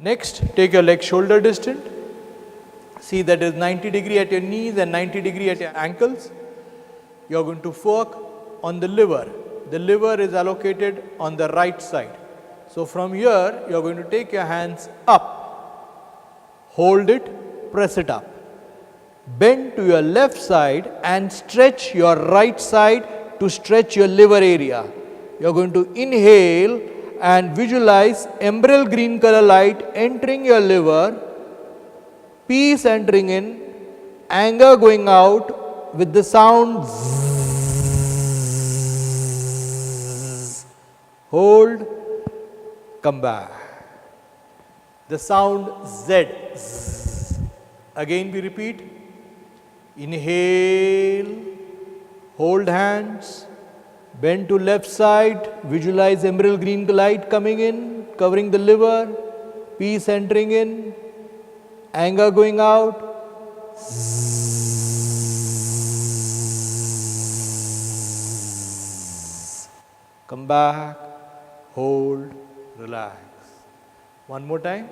Next, take your leg shoulder distant. See that is 90 degree at your knees and 90 degree at your ankles. You are going to work on the liver. The liver is allocated on the right side. So from here, you are going to take your hands up, hold it, press it up. Bend to your left side and stretch your right side to stretch your liver area. You are going to inhale and visualize emerald green color light entering your liver, peace entering in, anger going out with the sound zzz. Hold, come back. The sound Z. Zzz. Again we repeat. Inhale, hold hands, bend to left side, visualize emerald green light coming in, covering the liver, peace entering in, anger going out. Zzz. Come back, hold, relax. One more time.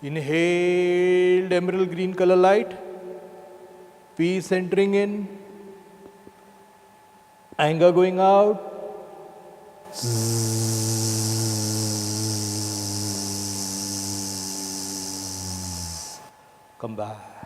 Inhale, emerald green color light, peace entering in, anger going out. Come back.